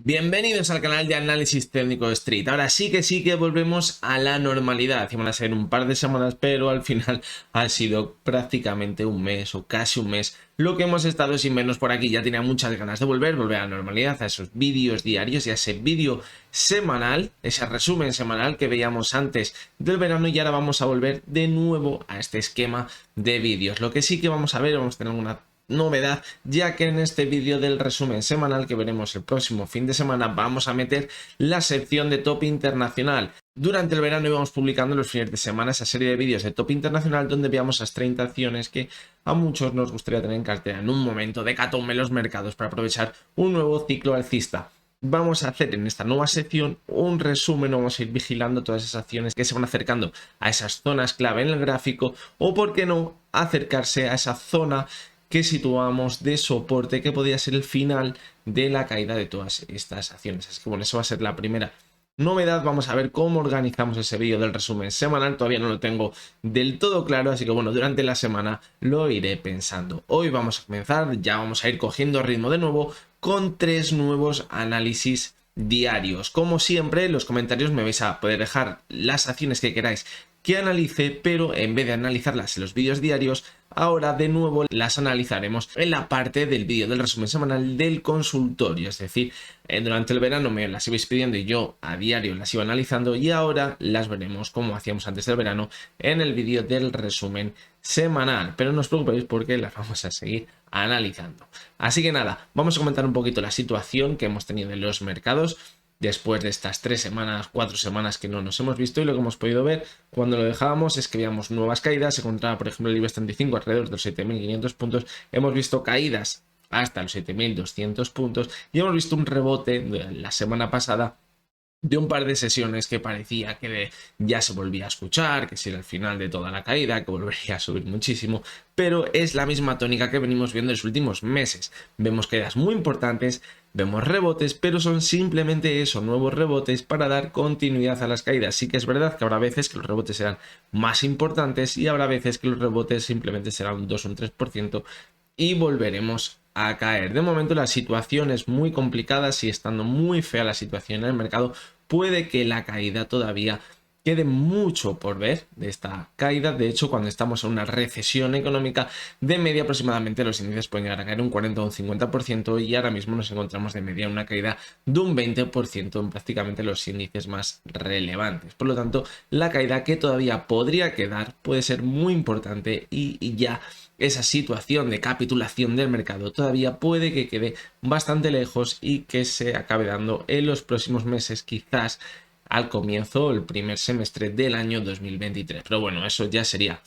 Bienvenidos al canal de análisis técnico de Street. Ahora sí que volvemos a la normalidad. Iban a ser un par de semanas, pero al final ha sido prácticamente un mes o casi un mes lo que hemos estado sin vernos por aquí. Ya tenía muchas ganas de volver a la normalidad, a esos vídeos diarios y a ese vídeo semanal, ese resumen semanal que veíamos antes del verano, y ahora vamos a volver de nuevo a este esquema de vídeos. Lo que sí que vamos a ver, vamos a tener una novedad, ya que en este vídeo del resumen semanal que veremos el próximo fin de semana vamos a meter la sección de top internacional. Durante el verano íbamos publicando los fines de semana esa serie de vídeos de top internacional donde veamos las 30 acciones que a muchos nos gustaría tener en cartera en un momento de hecatombe en los mercados para aprovechar un nuevo ciclo alcista. Vamos a hacer en esta nueva sección un resumen, vamos a ir vigilando todas esas acciones que se van acercando a esas zonas clave en el gráfico, o por qué no acercarse a esa zona que situamos de soporte que podría ser el final de la caída de todas estas acciones. Así que bueno, eso va a ser la primera novedad. Vamos a ver cómo organizamos ese vídeo del resumen semanal. Todavía no lo tengo del todo claro, así que bueno, durante la semana lo iré pensando. Hoy vamos a comenzar, ya vamos a ir cogiendo ritmo de nuevo con 3 nuevos análisis diarios. Como siempre, en los comentarios me vais a poder dejar las acciones que queráis que analice, pero en vez de analizarlas en los vídeos diarios, ahora de nuevo las analizaremos en la parte del vídeo del resumen semanal del consultorio. Es decir, durante el verano me las ibais pidiendo y yo a diario las iba analizando, y ahora las veremos como hacíamos antes del verano en el vídeo del resumen semanal. Pero no os preocupéis porque las vamos a seguir analizando. Así que nada, vamos a comentar un poquito la situación que hemos tenido en los mercados después de estas 3 semanas, 4 semanas que no nos hemos visto. Y lo que hemos podido ver cuando lo dejábamos es que veíamos nuevas caídas. Se encontraba, por ejemplo, el IBEX 35 alrededor de los 7.500 puntos. Hemos visto caídas hasta los 7.200 puntos y hemos visto un rebote de la semana pasada de un par de sesiones que parecía que ya se volvía a escuchar, que si era el final de toda la caída, que volvería a subir muchísimo, pero es la misma tónica que venimos viendo en los últimos meses. Vemos caídas muy importantes, vemos rebotes, pero son simplemente eso, nuevos rebotes para dar continuidad a las caídas. Sí que es verdad que habrá veces que los rebotes serán más importantes y habrá veces que los rebotes simplemente serán un 2 o un 3% y volveremos a caer. De momento la situación es muy complicada, sigue estando muy fea la situación en el mercado. Puede que la caída todavía quede mucho por ver de esta caída. De hecho, cuando estamos en una recesión económica, de media aproximadamente los índices pueden llegar a caer un 40 o un 50%, y ahora mismo nos encontramos de media en una caída de un 20% en prácticamente los índices más relevantes. Por lo tanto, la caída que todavía podría quedar puede ser muy importante, y ya esa situación de capitulación del mercado todavía puede que quede bastante lejos y que se acabe dando en los próximos meses, quizás al comienzo el primer semestre del año 2023. Pero bueno, eso ya sería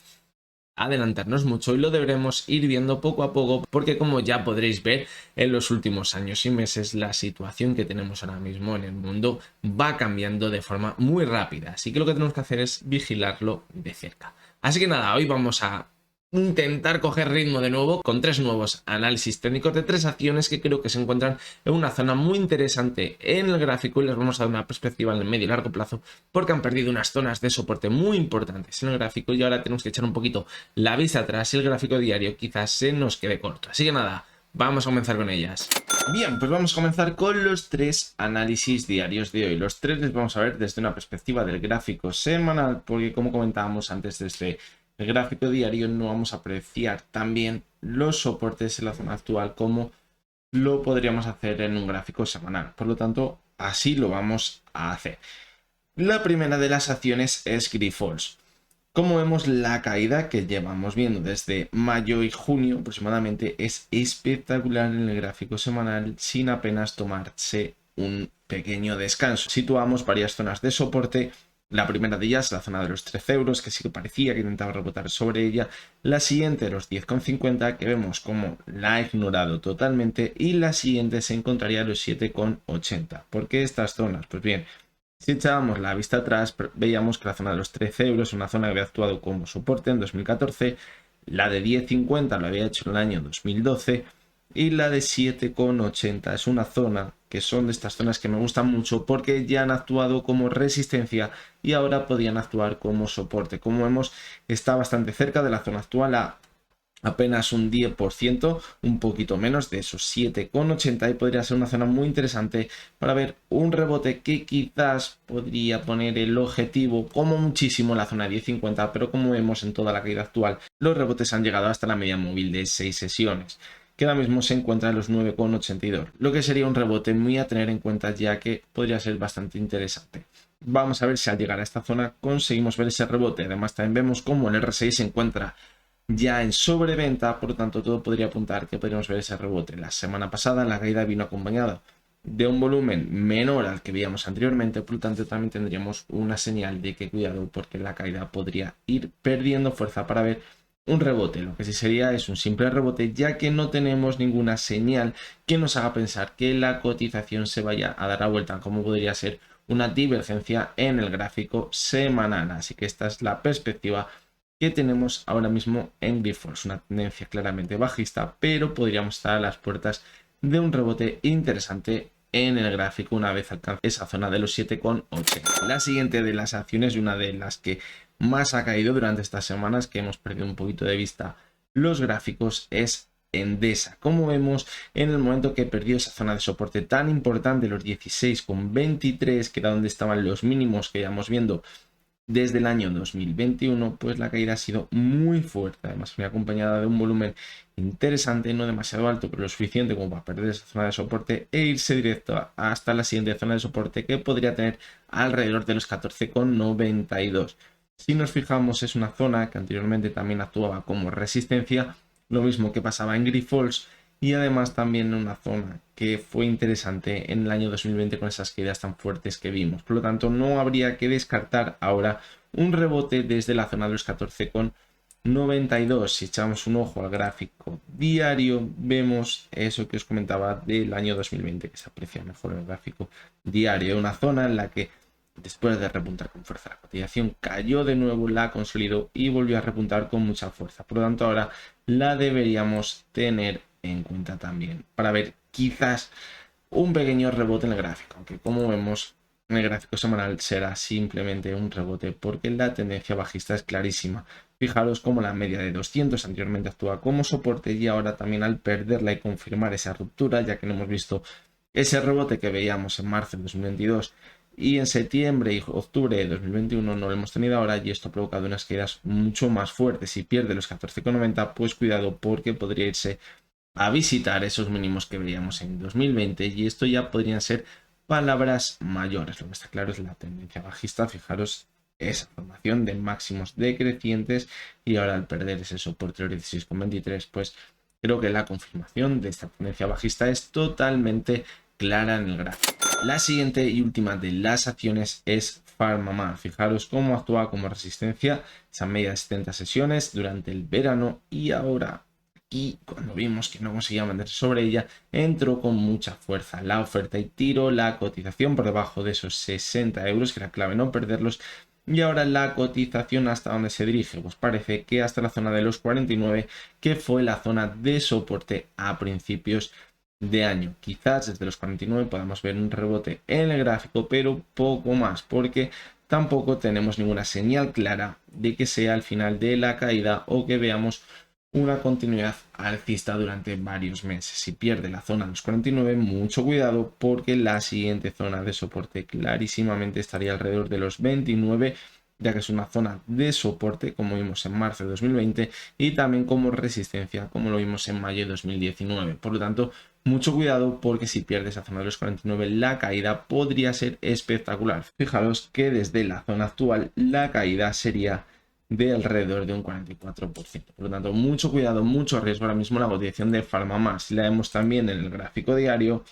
adelantarnos mucho y lo deberemos ir viendo poco a poco, porque como ya podréis ver en los últimos años y meses, la situación que tenemos ahora mismo en el mundo va cambiando de forma muy rápida. Así que lo que tenemos que hacer es vigilarlo de cerca. Así que nada, hoy vamos a intentar coger ritmo de nuevo con 3 nuevos análisis técnicos de 3 acciones que creo que se encuentran en una zona muy interesante en el gráfico, y les vamos a dar una perspectiva en el medio y largo plazo porque han perdido unas zonas de soporte muy importantes en el gráfico y ahora tenemos que echar un poquito la vista atrás y el gráfico diario quizás se nos quede corto. Así que nada, vamos a comenzar con ellas. Bien, pues vamos a comenzar con los 3 análisis diarios de hoy. Los 3 les vamos a ver desde una perspectiva del gráfico semanal, porque como comentábamos antes, desde el gráfico diario no vamos a apreciar también los soportes en la zona actual como lo podríamos hacer en un gráfico semanal. Por lo tanto, así lo vamos a hacer. La primera de las acciones es Grifols. Como vemos, la caída que llevamos viendo desde mayo y junio aproximadamente es espectacular en el gráfico semanal, sin apenas tomarse un pequeño descanso. Situamos varias zonas de soporte. La primera de ellas, la zona de los 13 euros, que sí que parecía que intentaba rebotar sobre ella. La siguiente, los 10,50, que vemos como la ha ignorado totalmente. Y la siguiente se encontraría a los 7,80. ¿Por qué estas zonas? Pues bien, si echábamos la vista atrás, veíamos que la zona de los 13 euros es una zona que había actuado como soporte en 2014. La de 10,50 lo había hecho en el año 2012. Y la de 7,80 es una zona que son de estas zonas que me gustan mucho porque ya han actuado como resistencia y ahora podían actuar como soporte. Como vemos, está bastante cerca de la zona actual, ha apenas un 10%, un poquito menos de esos 7,80, y podría ser una zona muy interesante para ver un rebote que quizás podría poner el objetivo como muchísimo en la zona de 10,50, pero como vemos en toda la caída actual, los rebotes han llegado hasta la media móvil de 6 sesiones, que ahora mismo se encuentra en los 9,82, lo que sería un rebote muy a tener en cuenta, ya que podría ser bastante interesante. Vamos a ver si al llegar a esta zona conseguimos ver ese rebote. Además también vemos cómo el RSI se encuentra ya en sobreventa, por lo tanto todo podría apuntar que podríamos ver ese rebote. La semana pasada la caída vino acompañada de un volumen menor al que veíamos anteriormente, por lo tanto también tendríamos una señal de que cuidado, porque la caída podría ir perdiendo fuerza para ver un rebote. Lo que sí sería es un simple rebote, ya que no tenemos ninguna señal que nos haga pensar que la cotización se vaya a dar la vuelta, como podría ser una divergencia en el gráfico semanal. Así que esta es la perspectiva que tenemos ahora mismo en Grifols, una tendencia claramente bajista, pero podríamos estar a las puertas de un rebote interesante en el gráfico una vez alcance esa zona de los 7,80. La siguiente de las acciones, y una de las que más ha caído durante estas semanas, que hemos perdido un poquito de vista los gráficos, es Endesa. Como vemos, en el momento que perdió esa zona de soporte tan importante, los 16,23, que era donde estaban los mínimos que íbamos viendo desde el año 2021, pues la caída ha sido muy fuerte. Además, viene acompañada de un volumen interesante, no demasiado alto, pero lo suficiente como para perder esa zona de soporte e irse directo hasta la siguiente zona de soporte, que podría tener alrededor de los 14,92. Si nos fijamos, es una zona que anteriormente también actuaba como resistencia, lo mismo que pasaba en Grifols, y además también una zona que fue interesante en el año 2020 con esas caídas tan fuertes que vimos. Por lo tanto, no habría que descartar ahora un rebote desde la zona de los 14,92. Si echamos un ojo al gráfico diario, vemos eso que os comentaba del año 2020, que se aprecia mejor en el gráfico diario, una zona en la que después de repuntar con fuerza la cotización cayó de nuevo, la consolidó y volvió a repuntar con mucha fuerza. Por lo tanto, ahora la deberíamos tener en cuenta también para ver quizás un pequeño rebote en el gráfico, aunque como vemos en el gráfico semanal será simplemente un rebote, porque la tendencia bajista es clarísima. Fijaros cómo la media de 200 anteriormente actúa como soporte, y ahora también al perderla y confirmar esa ruptura, ya que no hemos visto ese rebote que veíamos en marzo de 2022 y en septiembre y octubre de 2021, no lo hemos tenido ahora, y esto ha provocado unas caídas mucho más fuertes. Si pierde los 14,90, pues cuidado, porque podría irse a visitar esos mínimos que veíamos en 2020, y esto ya podrían ser palabras mayores. Lo que está claro es la tendencia bajista. Fijaros esa formación de máximos decrecientes, y ahora al perder ese soporte de 16,23, pues creo que la confirmación de esta tendencia bajista es totalmente clara en el gráfico. La siguiente y última de las acciones es PharmaMar. Fijaros cómo actúa como resistencia esa media de 70 sesiones durante el verano, y ahora aquí, cuando vimos que no conseguía mantenerse sobre ella, entró con mucha fuerza la oferta y tiró la cotización por debajo de esos 60 euros, que era clave no perderlos. Y ahora la cotización, ¿hasta dónde se dirige? Pues parece que hasta la zona de los 49, que fue la zona de soporte a principios de año. Quizás desde los 49 podamos ver un rebote en el gráfico, pero poco más, porque tampoco tenemos ninguna señal clara de que sea el final de la caída o que veamos una continuidad alcista durante varios meses. Si pierde la zona de los 49, mucho cuidado, porque la siguiente zona de soporte clarísimamente estaría alrededor de los 29, ya que es una zona de soporte como vimos en marzo de 2020, y también como resistencia como lo vimos en mayo de 2019. Por lo tanto, mucho cuidado, porque si pierde esa zona de los 49, la caída podría ser espectacular. Fijaros que desde la zona actual la caída sería de alrededor de un 44%. Por lo tanto, mucho cuidado, mucho riesgo ahora mismo la cotización de PharmaMar. Si la vemos también en el gráfico diario,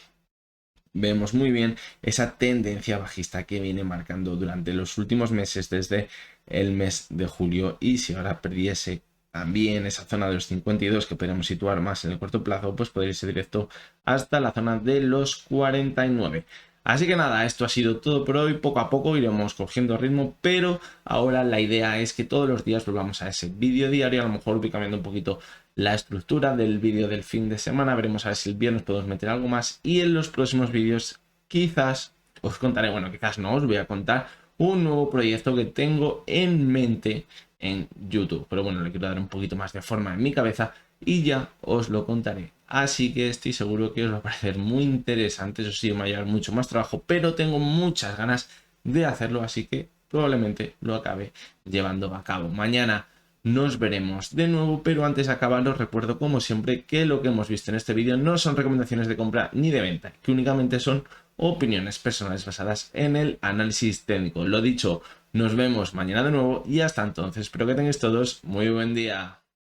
vemos muy bien esa tendencia bajista que viene marcando durante los últimos meses, desde el mes de julio. Y si ahora perdiese también esa zona de los 52, que podemos situar más en el corto plazo, pues podría irse directo hasta la zona de los 49. Así que nada, esto ha sido todo por hoy. Poco a poco iremos cogiendo ritmo, pero ahora la idea es que todos los días volvamos a ese vídeo diario. A lo mejor voy cambiando un poquito la estructura del vídeo del fin de semana. Veremos a ver si el viernes podemos meter algo más, y en los próximos vídeos quizás os contaré, bueno, quizás no os voy a contar un nuevo proyecto que tengo en mente en YouTube. Pero bueno, le quiero dar un poquito más de forma en mi cabeza y ya os lo contaré. Así que estoy seguro que os va a parecer muy interesante. Eso sí, me va a llevar mucho más trabajo, pero tengo muchas ganas de hacerlo, así que probablemente lo acabe llevando a cabo. Mañana nos veremos de nuevo, pero antes de acabar os recuerdo como siempre que lo que hemos visto en este vídeo no son recomendaciones de compra ni de venta, que únicamente son opiniones personales basadas en el análisis técnico. Lo dicho, nos vemos mañana de nuevo y hasta entonces espero que tengáis todos muy buen día.